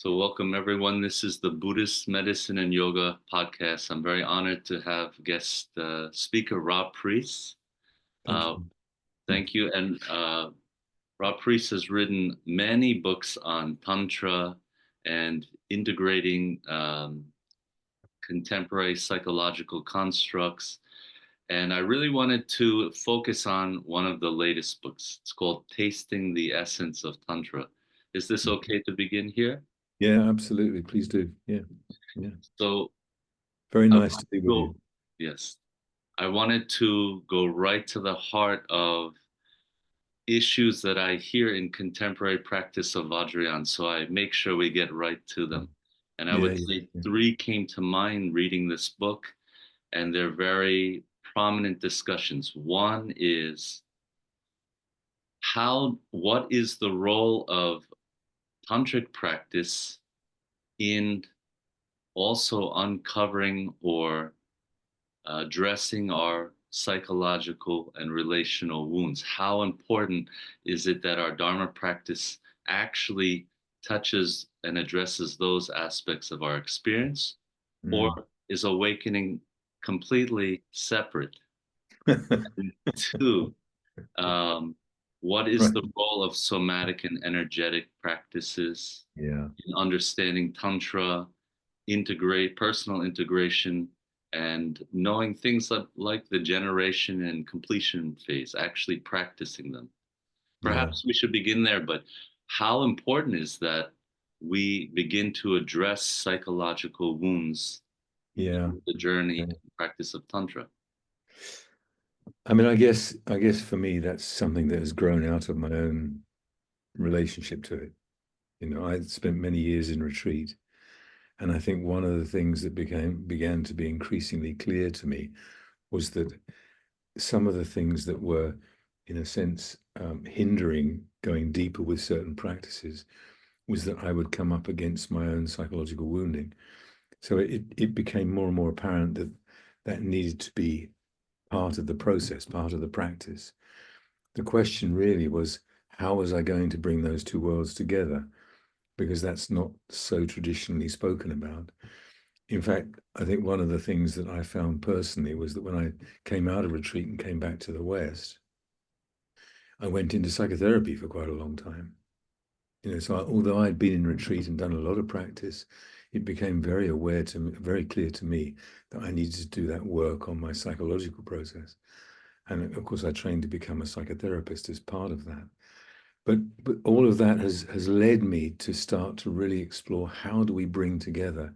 So, welcome everyone. This is the Buddhist Medicine and Yoga podcast. I'm very honored to have guest speaker Rob Preece. Thank Uh, you. Thank you. And Rob Preece has written many books on Tantra and integrating contemporary psychological constructs. And I really wanted to focus on one of the latest books. It's called Tasting the Essence of Tantra. Is this okay to begin here? Yeah, absolutely. Please do. Yeah. Yeah. So, Very I nice want to be to with you. go, yes, I wanted to go right to the heart of issues that I hear in contemporary practice of Vajrayana. So I make sure we get right to them. And I Yeah, would yeah, say yeah. three came to mind reading this book, and they're very prominent discussions. One is what is the role of tantric practice in also uncovering or addressing our psychological and relational wounds. How important is it that our Dharma practice actually touches and addresses those aspects of our experience, or Mm. is awakening completely separate? And two, um, what is Right. the role of somatic and energetic practices Yeah. in understanding Tantra, integrate personal integration, and knowing things like the generation and completion phase, actually practicing them. Yeah. Perhaps we should begin there, but how important is that we begin to address psychological wounds Yeah. in the journey Okay. and practice of Tantra? I mean, I guess for me, that's something that has grown out of my own relationship to it. I spent many years in retreat, and I think one of the things that began to be increasingly clear to me was that some of the things that were, in a sense, hindering going deeper with certain practices was that I would come up against my own psychological wounding. So it became more and more apparent that that needed to be part of the process, part of the practice. The question really was, how was I going to bring those two worlds together? Because that's not so traditionally spoken about. In fact, I think one of the things that I found personally was that when I came out of retreat and came back to the West, I went into psychotherapy for quite a long time. So although I'd been in retreat and done a lot of practice, it became very clear to me that I needed to do that work on my psychological process. And of course, I trained to become a psychotherapist as part of that. But all of that has led me to start to really explore how do we bring together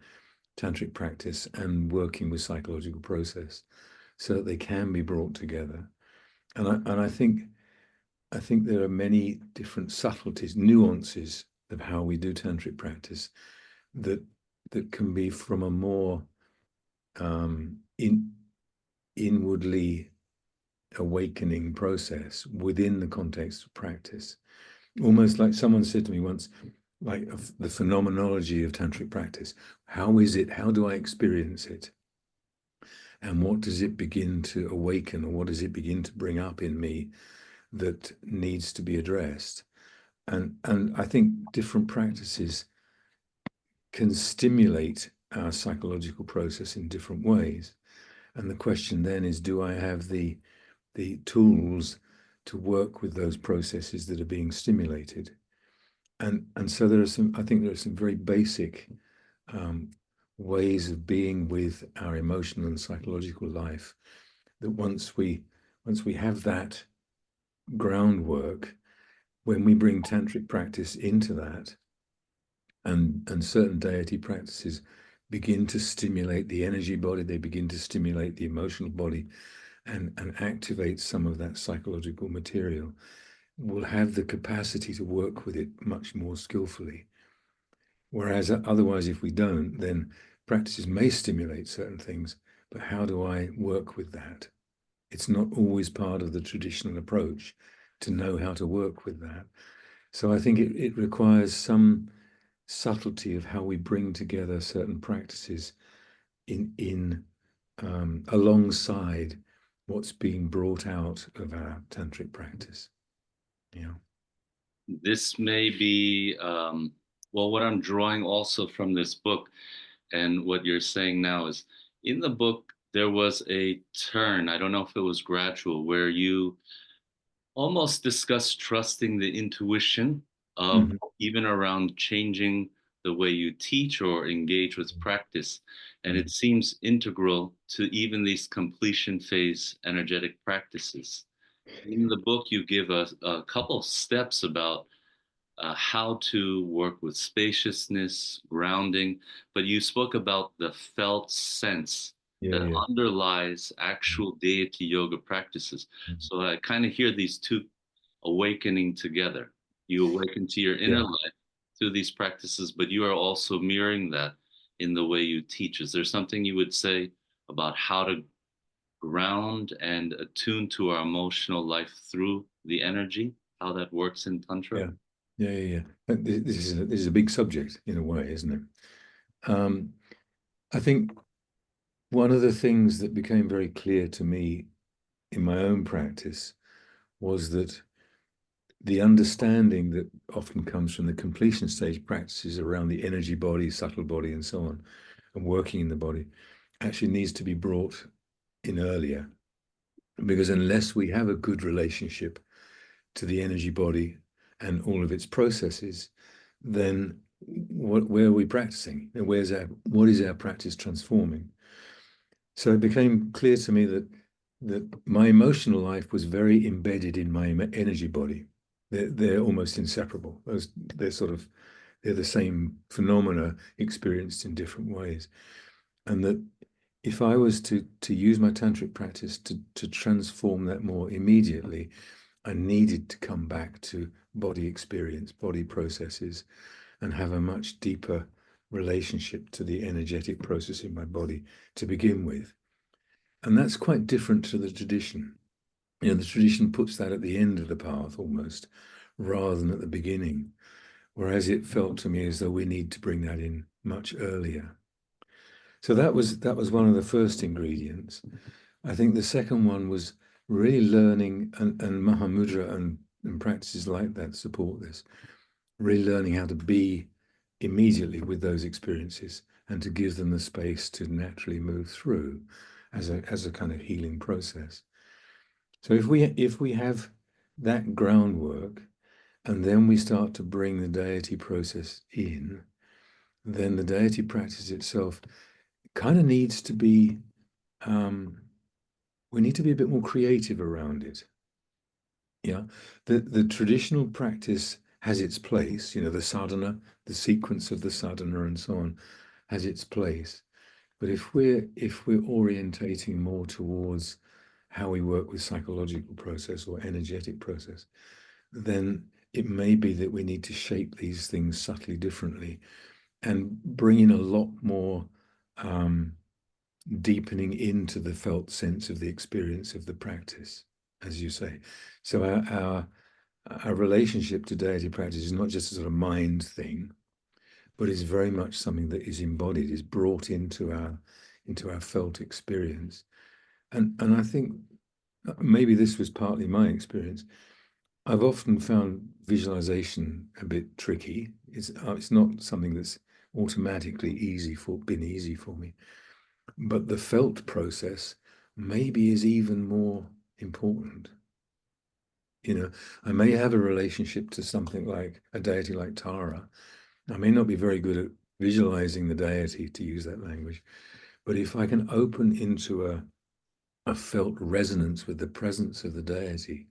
tantric practice and working with psychological process so that they can be brought together. And I think there are many different subtleties, nuances of how we do tantric practice that can be from a more um, inwardly awakening process within the context of practice. Almost like someone said to me once, like the phenomenology of tantric practice. How is it? How do I experience it? And what does it begin to awaken, or what does it begin to bring up in me that needs to be addressed? And I think different practices can stimulate our psychological process in different ways. And the question then is, do I have the tools to work with those processes that are being stimulated? And so I think there are some very basic um, ways of being with our emotional and psychological life that once we have that groundwork, when we bring tantric practice into that, and certain deity practices begin to stimulate the energy body, they begin to stimulate the emotional body and activate some of that psychological material, we'll have the capacity to work with it much more skillfully. Whereas otherwise, if we don't, then practices may stimulate certain things, but how do I work with that? It's not always part of the traditional approach to know how to work with that. So I think it requires some subtlety of how we bring together certain practices in alongside what's being brought out of our tantric practice. Yeah. This may be Well, what I'm drawing also from this book and what you're saying now is in the book, there was a turn. I don't know if it was gradual, where you almost discussed trusting the intuition of Mhm. even around changing the way you teach or engage with practice. And Yeah, it seems integral to even these completion phase energetic practices. In the book, you give a couple steps about how to work with spaciousness, grounding, but you spoke about the felt sense yeah, that yeah. underlies actual deity yoga practices. Mhm. So I kind of hear these two awakening together. You awaken to your inner Yeah. life through these practices, but you are also mirroring that in the way you teach. Is there something you would say about how to ground and attune to our emotional life through the energy, how that works in Tantra? Yeah, yeah, yeah, yeah. This is a big subject in a way, isn't it? Um, I think one of the things that became very clear to me in my own practice was that the understanding that often comes from the completion stage practices around the energy body, subtle body, and so on, and working in the body, actually needs to be brought in earlier. Because unless we have a good relationship to the energy body and all of its processes, then where are we practicing? What is our practice transforming? So it became clear to me that my emotional life was very embedded in my energy body. They're almost inseparable. They're the same phenomena experienced in different ways. And that if I was to use my tantric practice to transform that more immediately, I needed to come back to body experience, body processes, and have a much deeper relationship to the energetic process in my body to begin with. And that's quite different to the tradition. The tradition puts that at the end of the path almost, rather than at the beginning. Whereas it felt to me as though we need to bring that in much earlier. So that was one of the first ingredients. I think the second one was really learning, and Mahamudra and practices like that support this, really learning how to be immediately with those experiences and to give them the space to naturally move through as a kind of healing process. So if we have that groundwork and then we start to bring the deity process in, then the deity practice itself kind of needs to be we need to be a bit more creative around it. Yeah, the traditional practice has its place. The sadana, the sequence of the sadana, and so on, has its place. But if we're orientating more towards how we work with psychological process or energetic process, then it may be that we need to shape these things subtly differently and bring in a lot more deepening into the felt sense of the experience of the practice, as you say. So our relationship to deity practice is not just a sort of mind thing, but is very much something that is embodied, is brought into our felt experience. And I think maybe this was partly my experience. I've often found visualization a bit tricky. It's not something that's automatically been easy for me. But the felt process maybe is even more important. I may have a relationship to something like a deity like Tara. I may not be very good at visualizing the deity, to use that language, but if I can open into a felt resonance with the presence of the deity,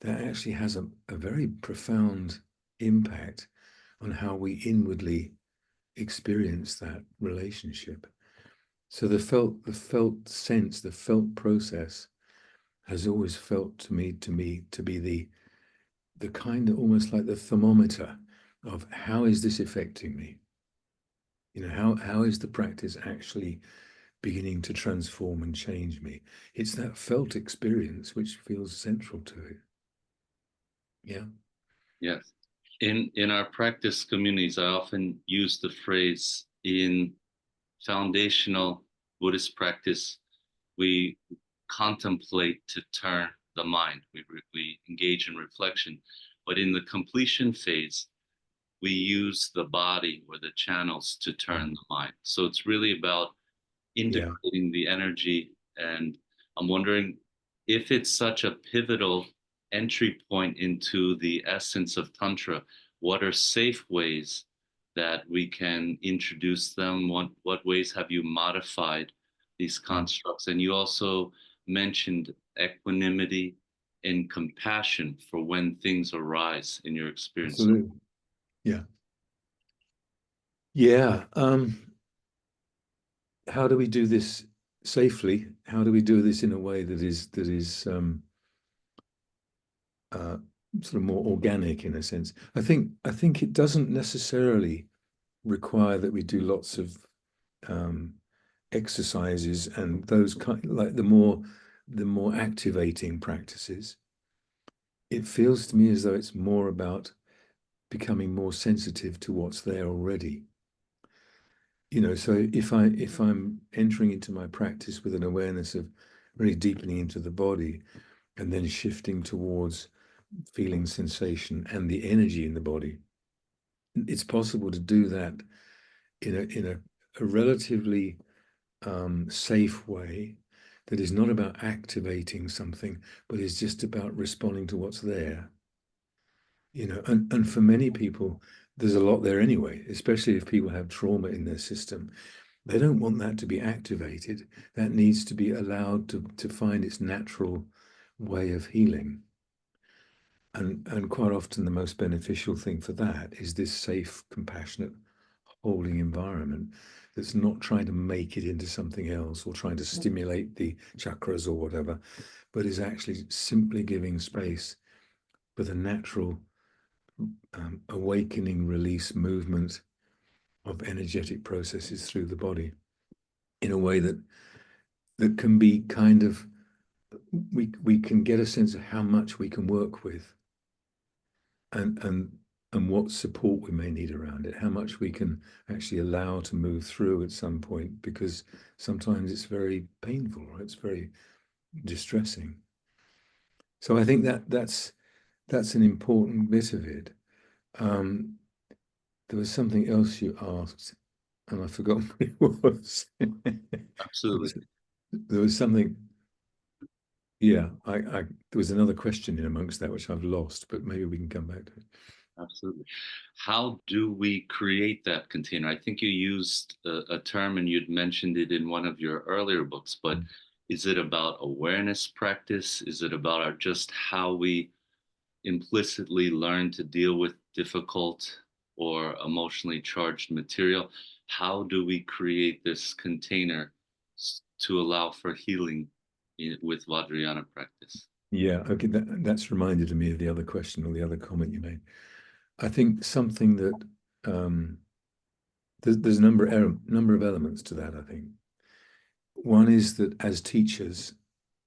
that actually has a very profound impact on how we inwardly experience that relationship. So the felt sense, the felt process has always felt to me to be the kind of almost like the thermometer of how is this affecting me? How is the practice actually beginning to transform and change me? It's that felt experience which feels central to it. Yeah. Yes. In our practice communities, I often use the phrase in foundational Buddhist practice, we contemplate to turn the mind. We engage in reflection. But in the completion phase, we use the body or the channels to turn the mind. So it's really about Yeah, integrating the energy. And I'm wondering if it's such a pivotal entry point into the essence of Tantra, what are safe ways that we can introduce them? What ways have you modified these yeah, constructs? And you also mentioned equanimity and compassion for when things arise in your experience. absolutely. Yeah. Yeah. How do we do this safely? How do we do this in a way that is uh, sort of more organic in a sense? I think it doesn't necessarily require that we do lots of um, exercises and those kind like the more activating practices. It feels to me as though it's more about becoming more sensitive to what's there already. So if I'm entering into my practice with an awareness of really deepening into the body and then shifting towards feeling sensation and the energy in the body, it's possible to do that in a relatively safe way that is not about activating something, but is just about responding to what's there. And for many people, there's a lot there anyway, especially if people have trauma in their system. They don't want that to be activated. That needs to be allowed to find its natural way of healing. And quite often the most beneficial thing for that is this safe, compassionate, holding environment that's not trying to make it into something else or trying to stimulate the chakras or whatever, but is actually simply giving space for the natural awakening, release, movement of energetic processes through the body in a way that can be kind of we can get a sense of how much we can work with and what support we may need around it, how much we can actually allow to move through at some point, because sometimes it's very painful, right? It's very distressing. So I think that's an important bit of it. Um, there was something else you asked, and I forgot what it was. there Absolutely. was there was something. Yeah, there was another question in amongst that which I've lost, but maybe we can come back to it. Absolutely. How do we create that container? I think you used a term and you'd mentioned it in one of your earlier books, but is it about awareness practice? Is it about just how we implicitly learn to deal with difficult or emotionally charged material? How do we create this container to allow for healing with Vajrayana practice? Yeah, okay, that's reminded me of the other question or the other comment you made. I think something that there's a number of elements to that, I think. One is that as teachers,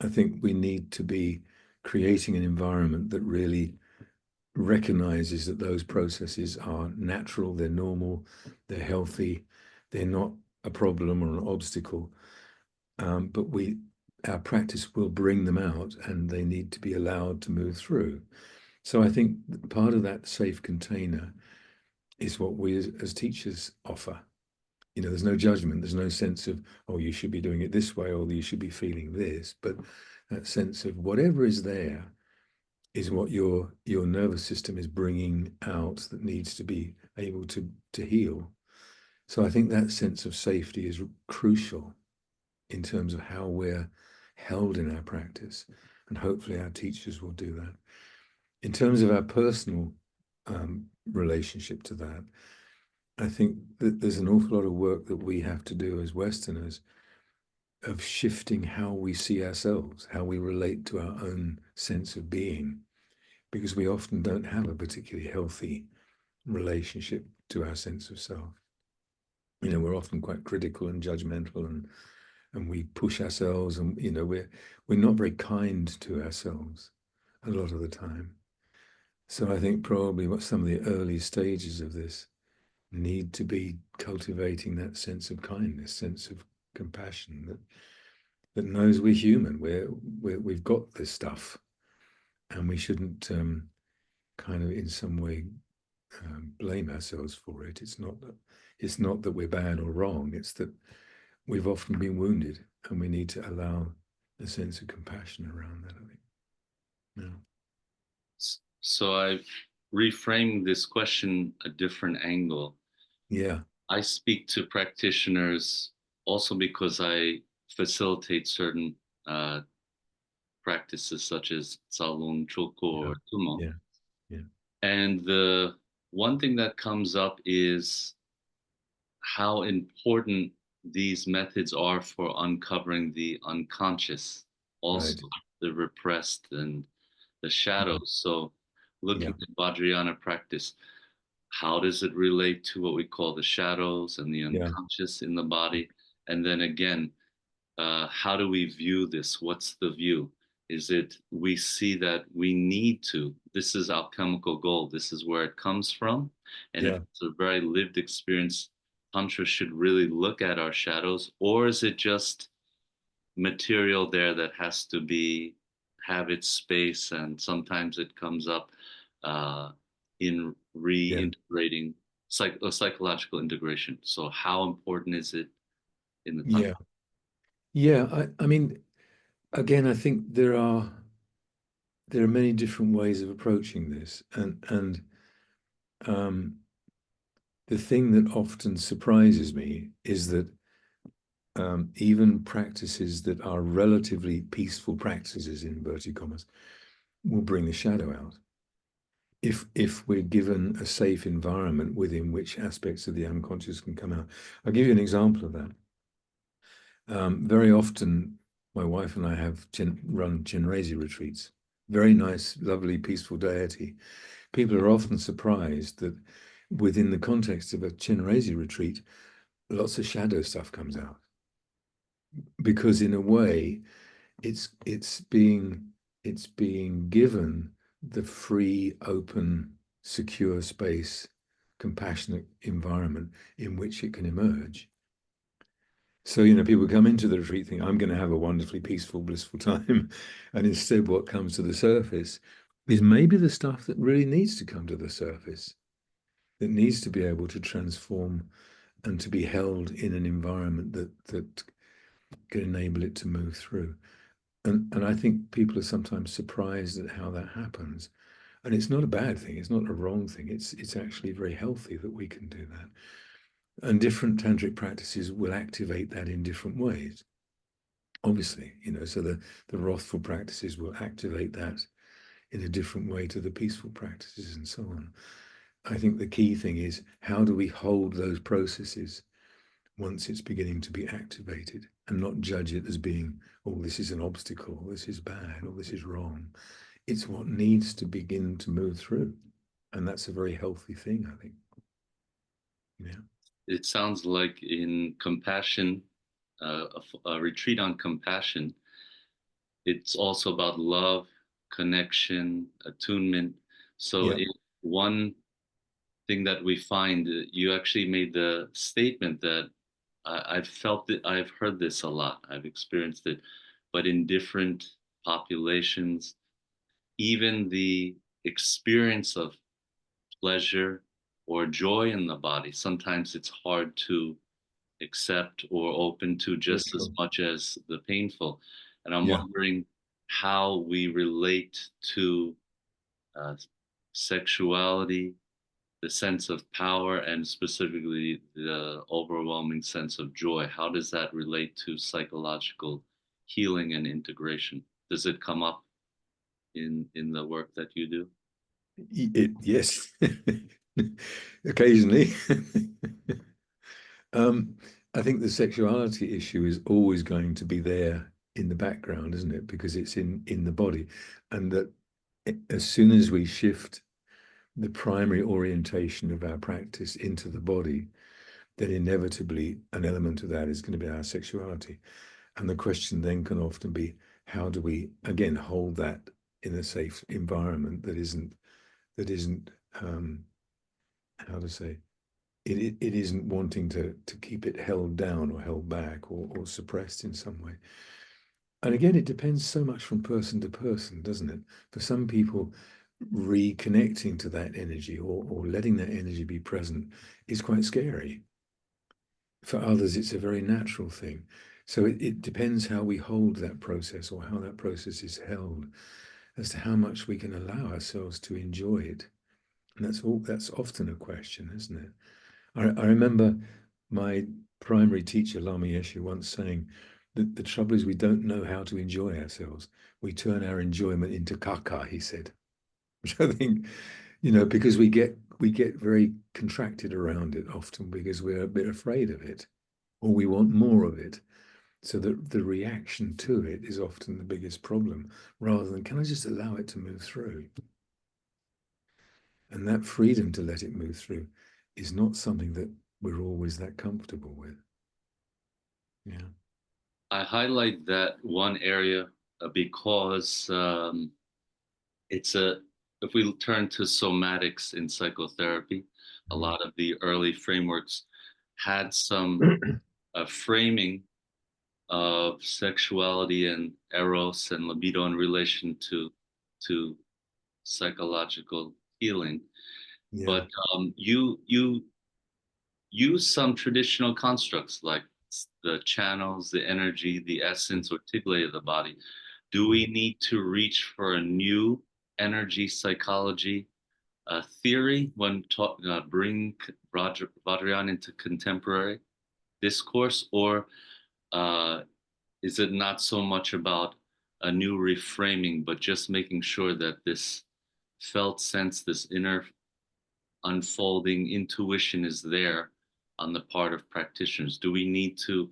I think we need to be creating an environment that really recognizes that those processes are natural, they're normal, they're healthy, they're not a problem or an obstacle. But our practice will bring them out and they need to be allowed to move through. So I think part of that safe container is what we as teachers offer. There's no judgment, there's no sense of, oh, you should be doing it this way, or you should be feeling this, but that sense of whatever is there is what your nervous system is bringing out that needs to be able to heal. So I think that sense of safety is crucial in terms of how we're held in our practice, and hopefully our teachers will do that. In terms of our personal relationship to that, I think that there's an awful lot of work that we have to do as Westerners of shifting how we see ourselves, how we relate to our own sense of being, because we often don't have a particularly healthy relationship to our sense of self. We're often quite critical and judgmental, and we push ourselves, and we're not very kind to ourselves a lot of the time. So I think probably what some of the early stages of this need to be cultivating that sense of kindness, sense of compassion that knows we're human, we've got this stuff, and we shouldn't kind of in some way blame ourselves for it. It's not that we're bad or wrong. It's that we've often been wounded, and we need to allow a sense of compassion around that, I think. Yeah. So I reframe this question a different angle. Yeah. I speak to practitioners also because I facilitate certain uh, practices such as Tsalung, Choko, Yeah. or Tumo. Yeah. Yeah. And the one thing that comes up is how important these methods are for uncovering the unconscious, also Right. the repressed and the Yeah. shadows. So, looking Yeah. at Vajrayana practice, how does it relate to what we call the shadows and the Yeah. unconscious in the body? And then again, how do we view this? What's the view? Is it we see that we need to? This is alchemical gold. This is where it comes from. And if Yeah. it's a very lived experience, Tantra should really look at our shadows, or is it just material there that has to be have its space? And sometimes it comes up uh, in Yeah. reintegrating psychological integration. So, how important is it in the Tantra? Yeah. Yeah. I mean, again, I think there are many different ways of approaching this, and um, the thing that often surprises me is that even practices that are relatively peaceful practices, in inverted commas, will bring the shadow out if we're given a safe environment within which aspects of the unconscious can come out. I'll give you an example of that. Very often, my wife and I have run Chenrezi retreats. Very nice, lovely, peaceful deity. People are often surprised that within the context of a Chenrezi retreat, lots of shadow stuff comes out. Because in a way, it's being given the free, open, secure space, compassionate environment in which it can emerge. So, people come into the retreat thinking, I'm going to have a wonderfully peaceful, blissful time. And instead, what comes to the surface is maybe the stuff that really needs to come to the surface, that needs to be able to transform and to be held in an environment that can enable it to move through. And I think people are sometimes surprised at how that happens. And it's not a bad thing. It's not a wrong thing. It's actually very healthy that we can do that. And different tantric practices will activate that in different ways. Obviously, so the wrathful practices will activate that in a different way to the peaceful practices and so on. I think the key thing is how do we hold those processes once it's beginning to be activated and not judge it as being, oh, this is an obstacle, this is bad, or this is wrong. It's what needs to begin to move through. And that's a very healthy thing, I think. Yeah. It sounds like in compassion, a retreat on compassion, it's also about love, connection, attunement. So, Yeah. one thing that we find, you actually made the statement that I've felt it, I've heard this a lot, I've experienced it, but in different populations, even the experience of pleasure or joy in the body, sometimes it's hard to accept or open to Yeah, just as sure. much as the painful. And I'm Yeah. wondering how we relate to uh, sexuality, the sense of power, and specifically the overwhelming sense of joy. How does that relate to psychological healing and integration? Does it come up in the work that you do? Yes. Occasionally. um, I think the sexuality issue is always going to be there in the background, isn't it? Because it's in the body. And that as soon as we shift the primary orientation of our practice into the body, then inevitably an element of that is going to be our sexuality. And the question then can often be, how do we again hold that in a safe environment that isn't how to say it isn't wanting to keep it held down or held back or suppressed in some way. And again, it depends so much from person to person, doesn't it? For some people, reconnecting to that energy, or letting that energy be present, is quite scary. For others, it's a very natural thing. So it depends how we hold that process, or how that process is held, as to how much we can allow ourselves to enjoy it. And that's often a question, isn't it? I remember my primary teacher, Lama Yeshe, once saying that the trouble is we don't know how to enjoy ourselves. We turn our enjoyment into caca, he said, which I think, because we get very contracted around it often because we're a bit afraid of it, or we want more of it. So that the reaction to it is often the biggest problem, rather than, can I just allow it to move through? And that freedom to let it move through is not something that we're always that comfortable with. Yeah. I highlight that one area because it's a if we turn to somatics in psychotherapy, a Mm. lot of the early frameworks had some framing of sexuality and eros and libido in relation to psychological healing. Yeah. But you use some traditional constructs like the channels, the energy, the essence or tiglia of the body. Do we need to reach for a new energy psychology theory when bring Vajrayana into contemporary discourse, or uh, is it not so much about a new reframing, but just making sure that this felt sense, this inner unfolding intuition is there on the part of practitioners? Do we need to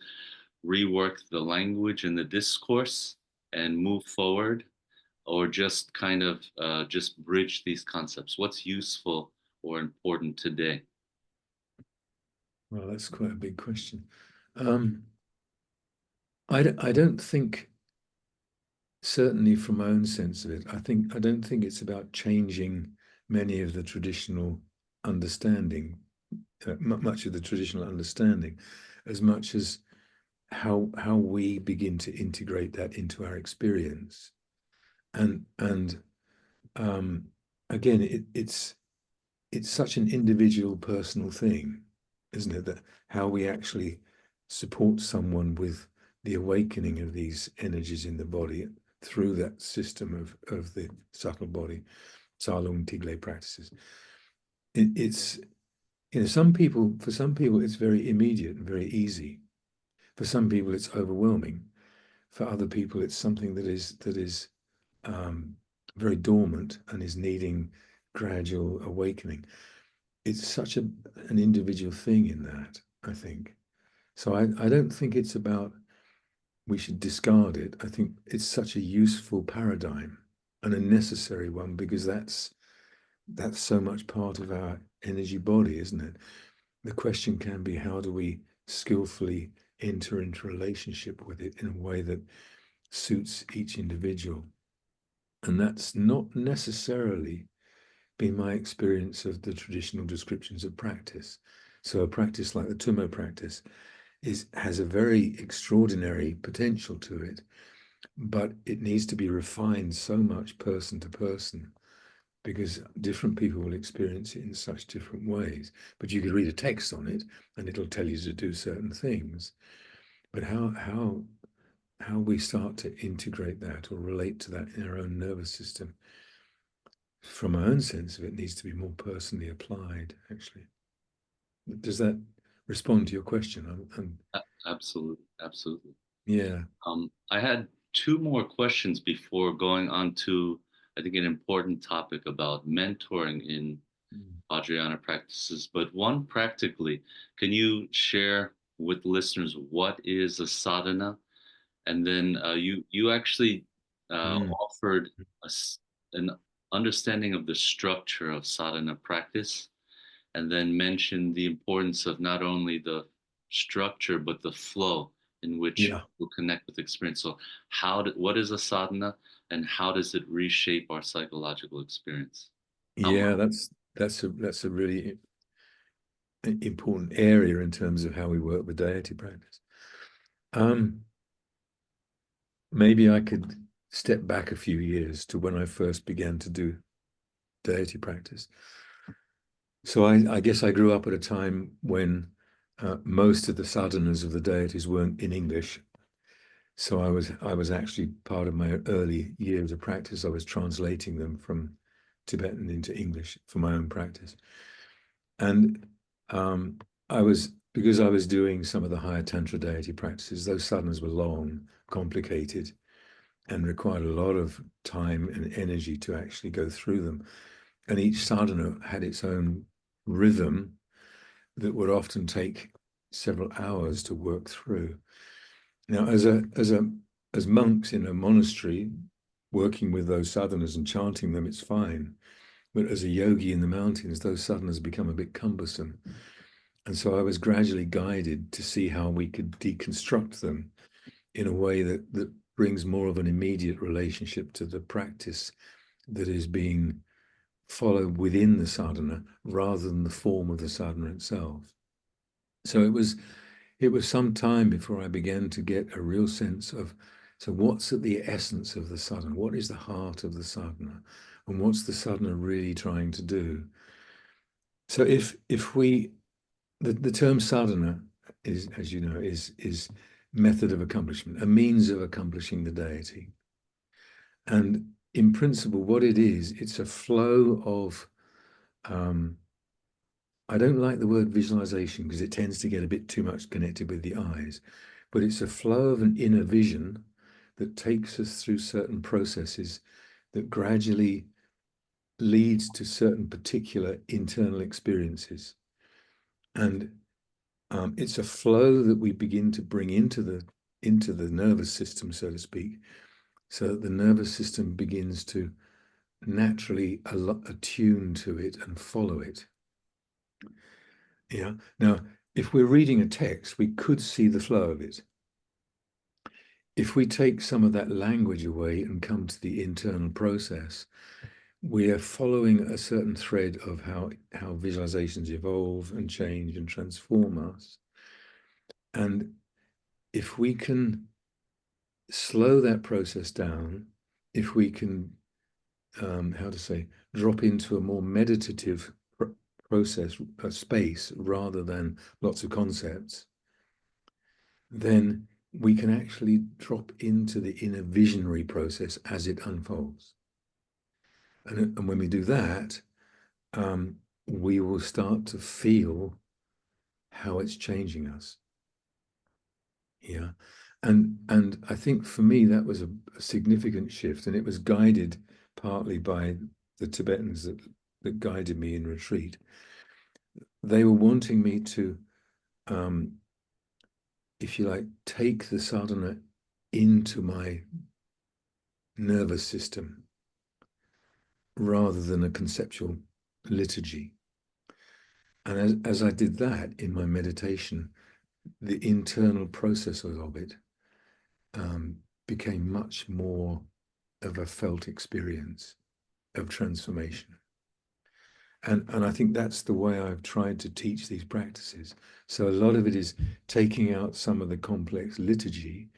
rework the language and the discourse and move forward, or just kind of just bridge these concepts? What's useful or important today? Well, that's quite a big question. Um, I don't think, certainly from my own sense of it, I don't think it's about changing many of the traditional understanding, much of the traditional understanding, as much as how we begin to integrate that into our experience. And um, again, it's such an individual, personal thing, isn't it? That how we actually support someone with the awakening of these energies in the body through that system of the subtle body, Salung Tigle practices. It's, for some people, it's very immediate and very easy. For some people, it's overwhelming. For other people, it's something that is um, very dormant and is needing gradual awakening. It's such an individual thing in that, I think. So I don't think it's about we should discard it. I think it's such a useful paradigm and a necessary one, because that's so much part of our energy body, isn't it? The question can be, how do we skillfully enter into relationship with it in a way that suits each individual? And that's not necessarily been my experience of the traditional descriptions of practice. So a practice like the Tummo practice has a very extraordinary potential to it, but it needs to be refined so much person to person, because different people will experience it in such different ways. But you could read a text on it and it'll tell you to do certain things. But how we start to integrate that or relate to that in our own nervous system, from my own sense of it, needs to be more personally applied, actually. Does that respond to your question? Absolutely, absolutely. Yeah. I had two more questions before going on to, I think, an important topic about mentoring in Mm. Vajrayana practices. But one practically, can you share with listeners what is a sadhana? And then you actually Mm. offered an understanding of the structure of sadhana practice, and then mentioned the importance of not only the structure but the flow in which Yeah. we'll connect with experience. So, what is a sadhana, and how does it reshape our psychological experience? How much? Yeah, that's a really important area in terms of how we work with deity practice. Um, Maybe I could step back a few years to when I first began to do deity practice. So I guess I grew up at a time when most of the sadhanas of the deities weren't in English. So I was actually part of my early years of practice. I was translating them from Tibetan into English for my own practice. And I was, because I was doing some of the higher Tantra deity practices, those sadhanas were long, complicated, and required a lot of time and energy to actually go through them. And each sadhana had its own rhythm that would often take several hours to work through. Now, as monks in a monastery, working with those sadhanas and chanting them, it's fine. But as a yogi in the mountains, those sadhanas become a bit cumbersome. And so I was gradually guided to see how we could deconstruct them in a way that brings more of an immediate relationship to the practice that is being followed within the sadhana rather than the form of the sadhana itself. So it was some time before I began to get a real sense of, so what's at the essence of the sadhana? What is the heart of the sadhana? And what's the sadhana really trying to do? So if we, the term sadhana is, as you know, is method of accomplishment, a means of accomplishing the deity. And in principle, what it is, it's a flow of, I don't like the word visualization because it tends to get a bit too much connected with the eyes, but it's a flow of an inner vision that takes us through certain processes that gradually leads to certain particular internal experiences. And it's a flow that we begin to bring into the nervous system, so to speak, so that the nervous system begins to naturally attune to it and follow it. Yeah. Now, if we're reading a text, we could see the flow of it. If we take some of that language away and come to the internal process, we are following a certain thread of how visualizations evolve and change and transform us. And if we can slow that process down, if we can, drop into a more meditative process, space, rather than lots of concepts, then we can actually drop into the inner visionary process as it unfolds. And when we do that, we will start to feel how it's changing us. Yeah. And I think for me, that was a significant shift. And it was guided partly by the Tibetans that guided me in retreat. They were wanting me to, if you like, take the sadhana into my nervous system rather than a conceptual liturgy. And as I did that in my meditation, the internal processes of it became much more of a felt experience of transformation. And I think that's the way I've tried to teach these practices. So a lot of it is taking out some of the complex liturgy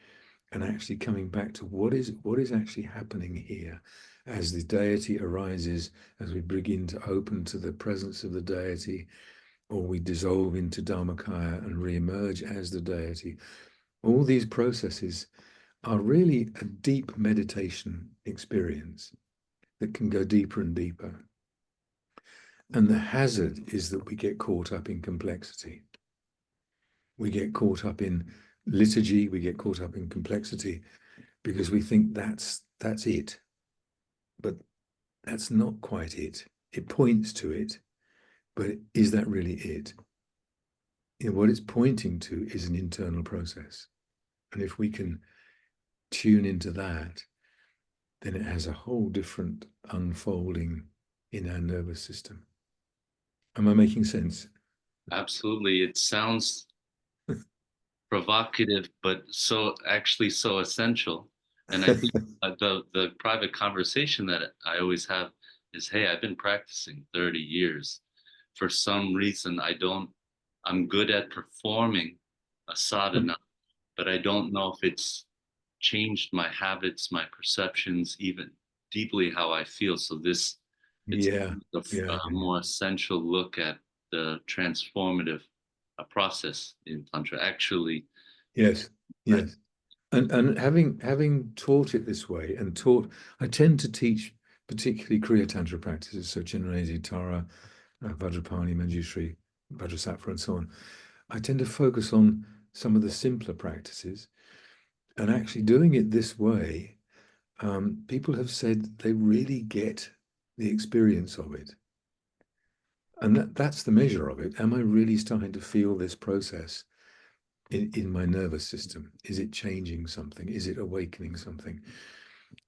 and actually coming back to what is actually happening here as the deity arises, as we begin to open to the presence of the deity, or we dissolve into Dharmakaya and re-emerge as the deity. All these processes are really a deep meditation experience that can go deeper and deeper. And the hazard is that we get caught up in complexity. We get caught up in liturgy, we get caught up in complexity because we think that's it. But that's not quite it. It points to it, but is that really it? You know, what it's pointing to is an internal process. And if we can tune into that, then it has a whole different unfolding in our nervous system. Am I making sense? Absolutely. It sounds provocative, but so actually so essential. And I think the private conversation that I always have is, hey, I've been practicing 30 years. For some reason, I'm good at performing a sadhana, but I don't know if it's changed my habits, my perceptions, even deeply how I feel. So this It's Yeah, yeah, a more essential look at the transformative process in Tantra. Actually, yes, I, yes. And having taught it this way and taught, I tend to teach particularly Kriya Tantra practices, so Chinese, Tara, Vajrapani, Manjushri, Vajrasattva, and so on. I tend to focus on some of the simpler practices, and actually doing it this way, people have said they really get the experience of it. And that's the measure of it. Am I really starting to feel this process in my nervous system? Is it changing something? Is it awakening something?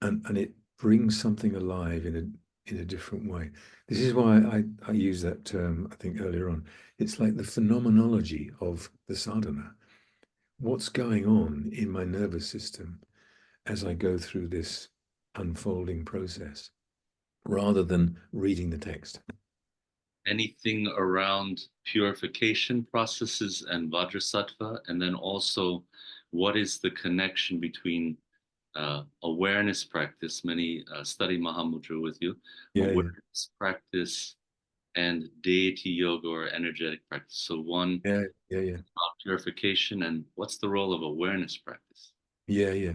And it brings something alive in a different way. This is why I use that term, I think earlier on. It's like the phenomenology of the sadhana. What's going on in my nervous system as I go through this unfolding process, rather than reading the text. anything around purification processes and Vajrasattva, and then also what is the connection between awareness practice? Many study Mahamudra with you. Yeah, yeah, Awareness practice and deity yoga or energetic practice. So one yeah, yeah, yeah, about purification, and what's the role of awareness practice? yeah, yeah.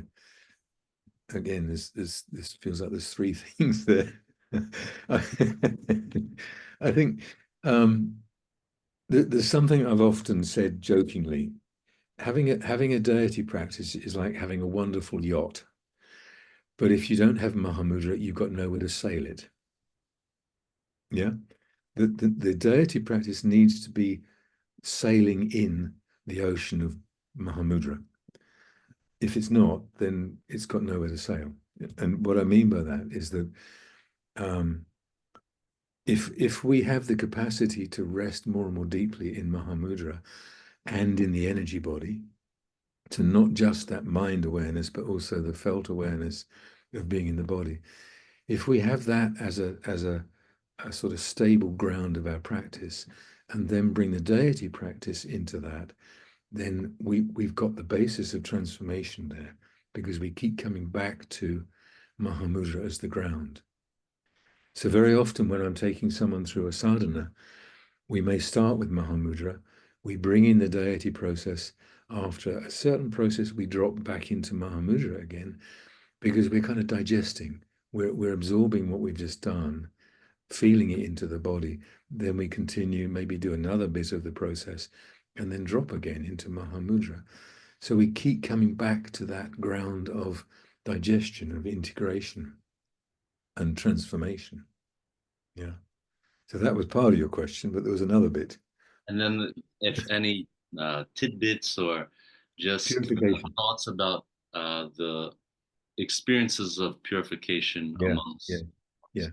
Again, this feels like there's three things there. I, I think there's something I've often said jokingly. Having a deity practice is like having a wonderful yacht, but if you don't have Mahamudra, you've got nowhere to sail it. Yeah, the deity practice needs to be sailing in the ocean of Mahamudra. If it's not, then it's got nowhere to sail. And what I mean by that is that um, if we have the capacity to rest more and more deeply in Mahamudra and in the energy body, to not just that mind awareness, but also the felt awareness of being in the body. If we have that as a sort of stable ground of our practice, and then bring the deity practice into that, then we've got the basis of transformation there, because we keep coming back to Mahamudra as the ground. So very often when I'm taking someone through a sadhana, we may start with Mahamudra, we bring in the deity process. After a certain process, we drop back into Mahamudra again, because we're kind of digesting. We're absorbing what we've just done, feeling it into the body. Then we continue, maybe do another bit of the process, and then drop again into Mahamudra. So we keep coming back to that ground of digestion, of integration and transformation. Yeah. So that was part of your question, but there was another bit. And then, if any tidbits or just Purification. thoughts about the experiences of purification Yeah, yeah, amongst. yeah.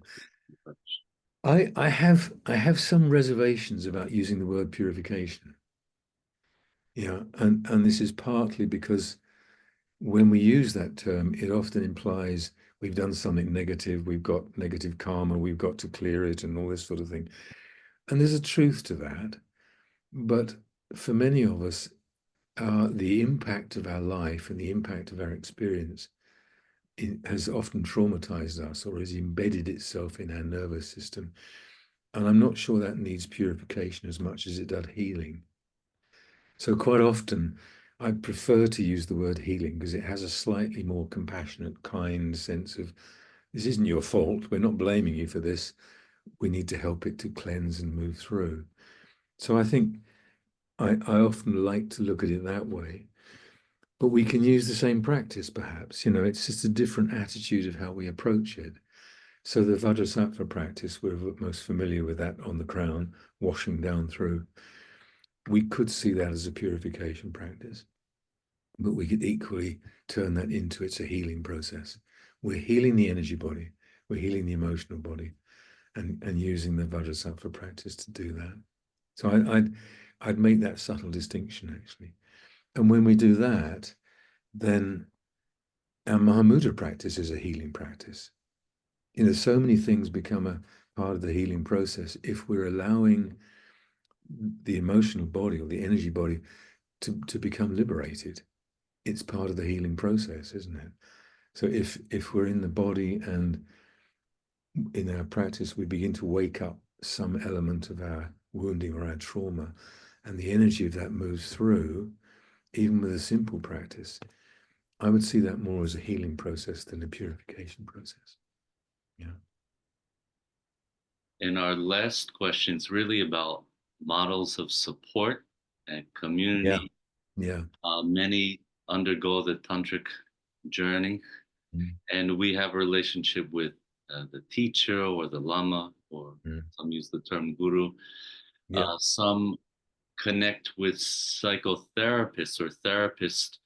I have some reservations about using the word purification. Yeah, and this is partly because when we use that term, it often implies we've done something negative, we've got negative karma, we've got to clear it, and all this sort of thing. And there's a truth to that. But for many of us, the impact of our life and the impact of our experience has often traumatized us or has embedded itself in our nervous system. And I'm not sure that needs purification as much as it does healing. So quite often, I prefer to use the word healing because it has a slightly more compassionate, kind sense of this isn't your fault. We're not blaming you for this. We need to help it to cleanse and move through. So I think I often like to look at it that way. But we can use the same practice, perhaps. It's just a different attitude of how we approach it. So the Vajrasattva practice, we're most familiar with that on the crown, washing down through. We could see that as a purification practice, but we could equally turn that into it's a healing process. We're healing the energy body, we're healing the emotional body, and using the Vajrasattva practice to do that. So I'd make that subtle distinction actually. And when we do that, then our Mahamudra practice is a healing practice. So many things become a part of the healing process if we're allowing the emotional body or the energy body to become liberated. It's part of the healing process, isn't it? So if we're in the body and in our practice, we begin to wake up some element of our wounding or our trauma, and the energy of that moves through, even with a simple practice. I would see that more as a healing process than a purification process. Yeah. And our last question is really about models of support and Yeah. community. Yeah. Many undergo the tantric journey, Mm. and we have a relationship with the teacher or the lama, or Mm. some use the term guru. Yeah. Some connect with psychotherapists or therapists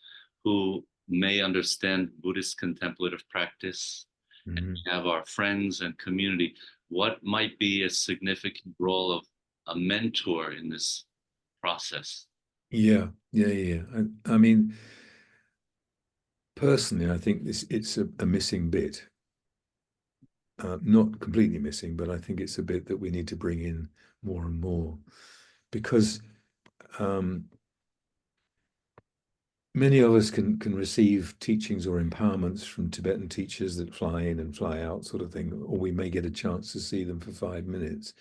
who may understand Buddhist contemplative practice. And Mm-hmm. we have our friends and community. What might be a significant role of a mentor in this process? Yeah. Yeah. Yeah. I mean, personally, I think it's a missing bit. Not completely missing, but I think it's a bit that we need to bring in more and more because um, many of us can receive teachings or empowerments from Tibetan teachers that fly in and fly out, sort of thing, or we may get a chance to see them for 5 minutes.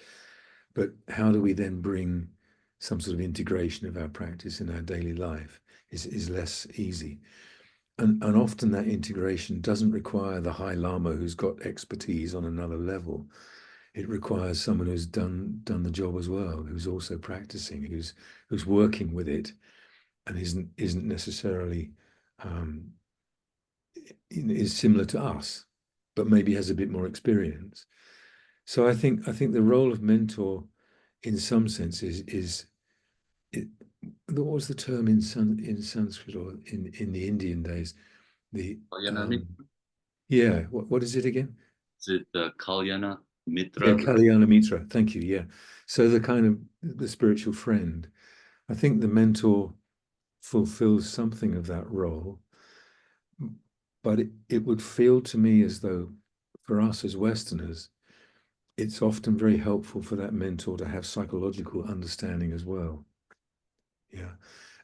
But how do we then bring some sort of integration of our practice in our daily life is less easy. And often that integration doesn't require the High Lama who's got expertise on another level. It requires someone who's done the job as well, who's also practicing, who's working with it, and isn't necessarily um, is similar to us, but maybe has a bit more experience. So I think the role of mentor, in some sense, is it, what was the term in Sanskrit or in the Indian days? The Kalyana, yeah, what is it again? is it the Kalyana Yeah, Mitra? Kalyana Mitra. Thank you. Yeah. So the kind of the spiritual friend. I think the mentor fulfills something of that role, but it would feel to me as though for us as Westerners, it's often very helpful for that mentor to have psychological understanding as well. Yeah.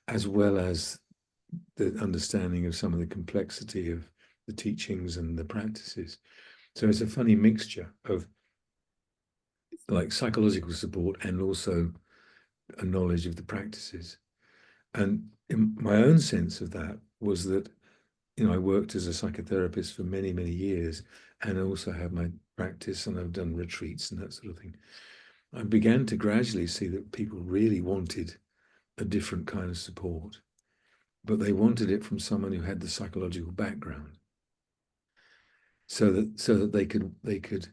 As well as the understanding of some of the complexity of the teachings and the practices. So it's a funny mixture of like psychological support and also a knowledge of the practices. And in my own sense of that was that, I worked as a psychotherapist for many, many years and I also have my practice and I've done retreats and that sort of thing. I began to gradually see that people really wanted a different kind of support, but they wanted it from someone who had the psychological background so that they could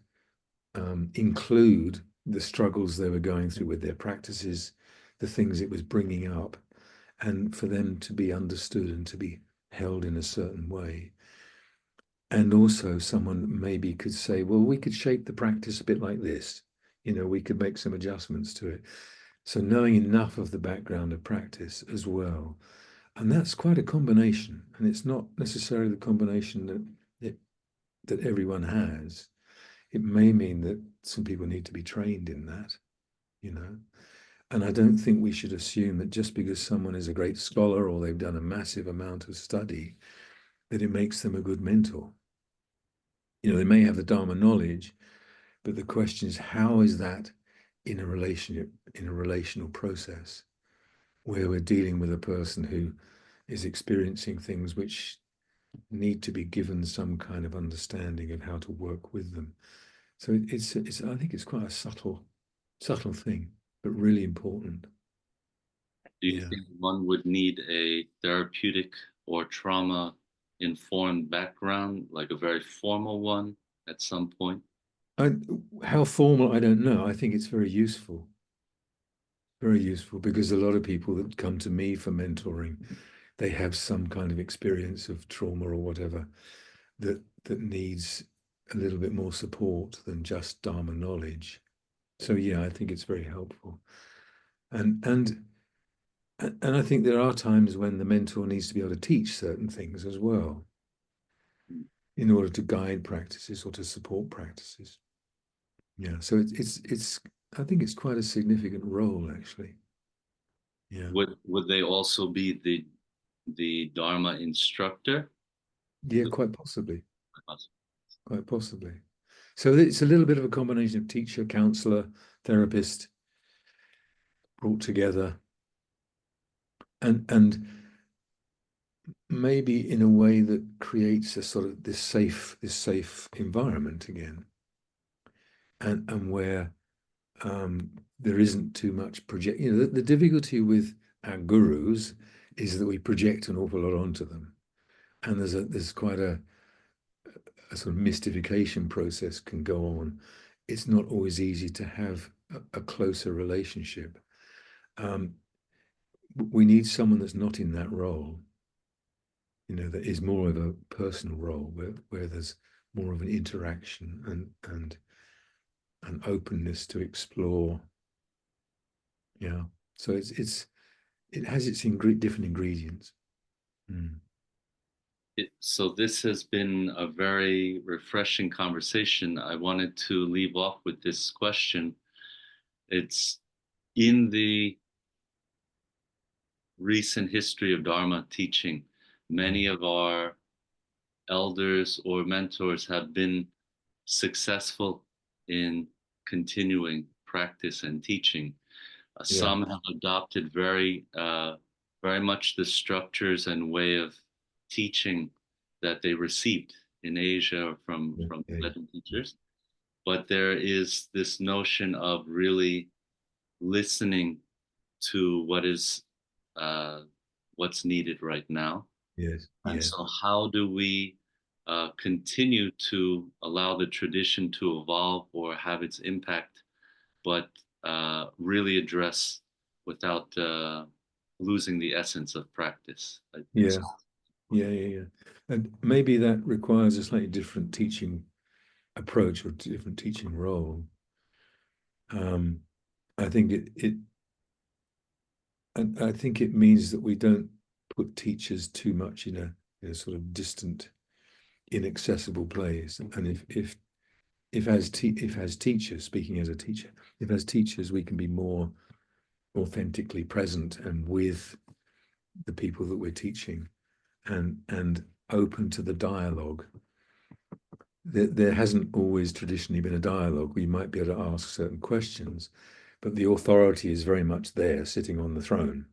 include the struggles they were going through with their practices, the things it was bringing up, and for them to be understood and to be held in a certain way. And also, someone maybe could say, well, we could shape the practice a bit like this. We could make some adjustments to it. So, knowing enough of the background of practice as well. And that's quite a combination. And it's not necessarily the combination that everyone has. It may mean that some people need to be trained in that, you know. And I don't think we should assume that just because someone is a great scholar or they've done a massive amount of study, that it makes them a good mentor. They may have the Dharma knowledge, but the question is, how is that in a relationship, in a relational process where we're dealing with a person who is experiencing things which need to be given some kind of understanding of how to work with them. So it's I think it's quite a subtle thing, but really important. Do you Yeah. think one would need a therapeutic or trauma informed background, like a very formal one at some point? I, how formal, I don't know. I think it's very useful because a lot of people that come to me for mentoring, they have some kind of experience of trauma or whatever that needs a little bit more support than just Dharma knowledge. So yeah, I think it's very helpful. And and and I think there are times when the mentor needs to be able to teach certain things as well in order to guide practices or to support practices. Yeah, so it's I think it's quite a significant role actually. Yeah. Would they also be the Dharma instructor? Yeah, quite possibly. Quite possibly. So it's a little bit of a combination of teacher, counselor, therapist brought together, and maybe in a way that creates a sort of this safe environment again, and where there isn't too much project. You know, the difficulty with our gurus is that we project an awful lot onto them, and there's quite a sort of mystification process can go on. It's not always easy to have a closer relationship. Um, we need someone that's not in that role, you know, that is more of a personal role where there's more of an interaction and an openness to explore. Yeah. So it has its different ingredients. Mm. So this has been a very refreshing conversation. I wanted to leave off with this question. It's in the recent history of Dharma teaching, many of our elders or mentors have been successful in continuing practice and teaching. Yeah. Some have adopted very much the structures and way of teaching that they received in Asia Yeah. from Yeah. Tibetan teachers. But there is this notion of really listening to uh, what's needed right now. Yes. And Yes. so, how do we continue to allow the tradition to evolve or have its impact, but really address without losing the essence of practice? Yeah. Yeah. Yeah. Yeah. And maybe that requires a slightly different teaching approach or different teaching role. Um, I think I think it means that we don't put teachers too much in a sort of distant, inaccessible place. And if as teachers, speaking as a teacher, if as teachers we can be more authentically present and with the people that we're teaching, and open to the dialogue. There hasn't always traditionally been a dialogue. We might be able to ask certain questions, but the authority is very much there, sitting on the throne.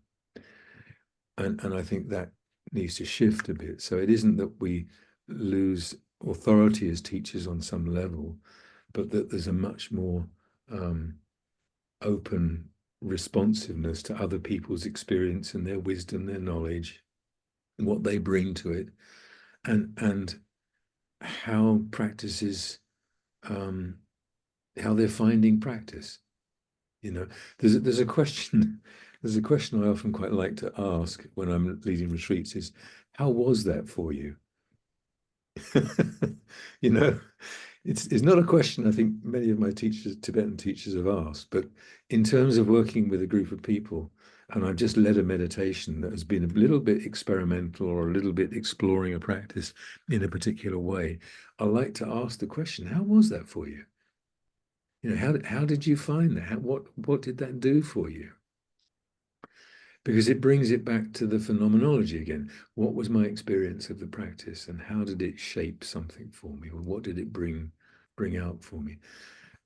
And I think that needs to shift a bit. So it isn't that we lose authority as teachers on some level, but that there's a much more open responsiveness to other people's experience and their wisdom, their knowledge, what they bring to it, and how practices, how they're finding practice. You know, there's a question there's a question I often quite like to ask when I'm leading retreats is, how was that for you? You know, it's not a question I think many of my teachers, Tibetan teachers, have asked, but in terms of working with a group of people, and I've just led a meditation that has been a little bit experimental or a little bit exploring a practice in a particular way, I like to ask the question, how was that for you? You know, how did you find that? What did that do for you? Because it brings it back to the phenomenology again. What was my experience of the practice, and how did it shape something for me, or what did it bring out for me?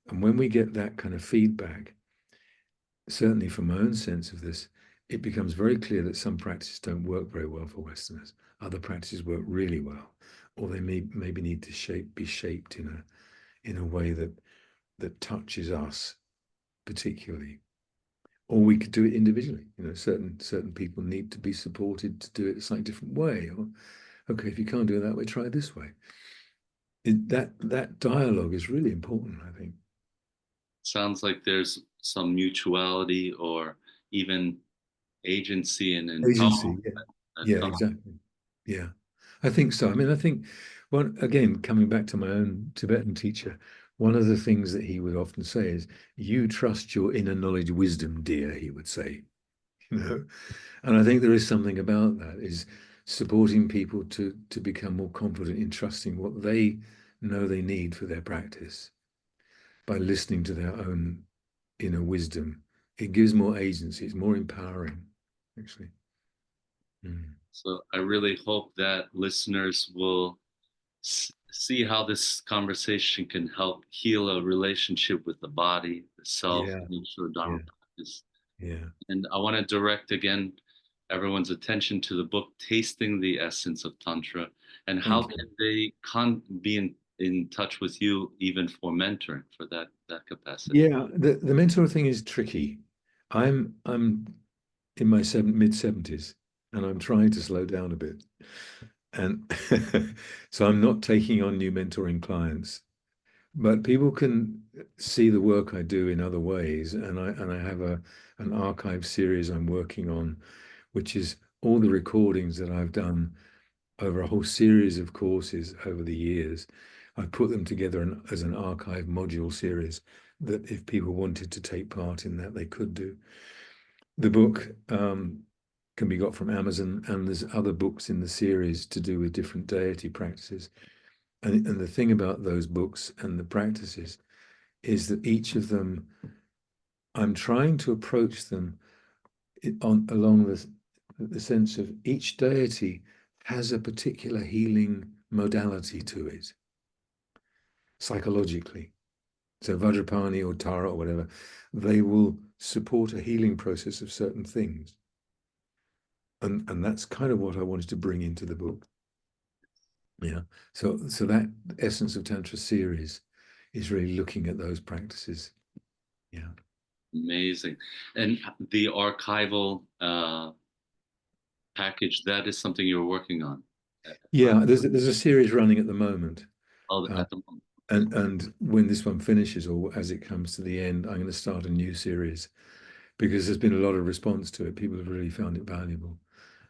And when we get that kind of feedback, certainly from my own sense of this, it becomes very clear that some practices don't work very well for Westerners. Other practices work really well, or they maybe need to be shaped in a way that touches us particularly. Or we could do it individually. You know, certain people need to be supported to do it a slightly different way. Or, okay, if you can't do it that way, try it this way. That dialogue is really important, I think. Sounds like there's some mutuality or even agency and Agency, empowerment yeah, that yeah, comes. exactly, yeah. I think so. I mean, I think one again coming back to my own Tibetan teacher, one of the things that he would often say is, "You trust your inner knowledge, wisdom, dear." He would say, you know, and I think there is something about that is supporting people to become more confident in trusting what they know they need for their practice by listening to their own inner wisdom. It gives more agency. It's more empowering, actually. Mm. So I really hope that listeners will see how this conversation can help heal a relationship with the body, the self, Yeah, and also Dharma yeah, practice. yeah. And I want to direct again everyone's attention to the book Tasting the Essence of Tantra, and how Thank you. can they be in touch with you even for mentoring for that capacity. Yeah, the mentor thing is tricky. I'm in my mid 70s and I'm trying to slow down a bit. And so I'm not taking on new mentoring clients, but people can see the work I do in other ways. And I have an archive series I'm working on, which is all the recordings that I've done over a whole series of courses over the years. I put them together as an archive module series that if people wanted to take part in that, they could do. The book can be got from Amazon, and there's other books in the series to do with different deity practices. And the thing about those books and the practices is that each of them, I'm trying to approach them along the sense of each deity has a particular healing modality to it, psychologically. So Vajrapani or Tara or whatever, they will support a healing process of certain things. And that's kind of what I wanted to bring into the book. Yeah. So that Essence of Tantra series is really looking at those practices. Yeah. Amazing. And the archival package, that is something you're working on at the time. Yeah, there's a series running at the moment. Oh, Uh, at the moment. and when this one finishes or as it comes to the end, I'm going to start a new series because there's been a lot of response to it. People have really found it valuable.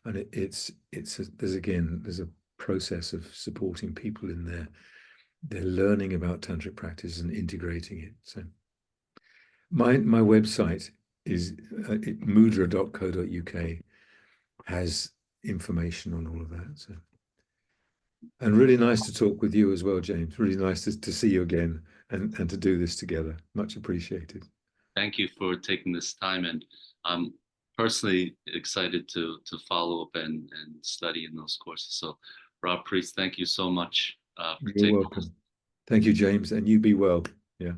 And there's a process of supporting people in their learning about tantric practice and integrating it. So my website is mudra.co.uk, has information on all of that. So, and really nice to talk with you as well, James. Really nice to see you again and to do this together. Much appreciated. Thank you for taking this time, and I'm personally excited to follow up and study in those courses. So, Rob Preece, thank you so much for You're taking. welcome. Thank you, James, and you be well. Yeah.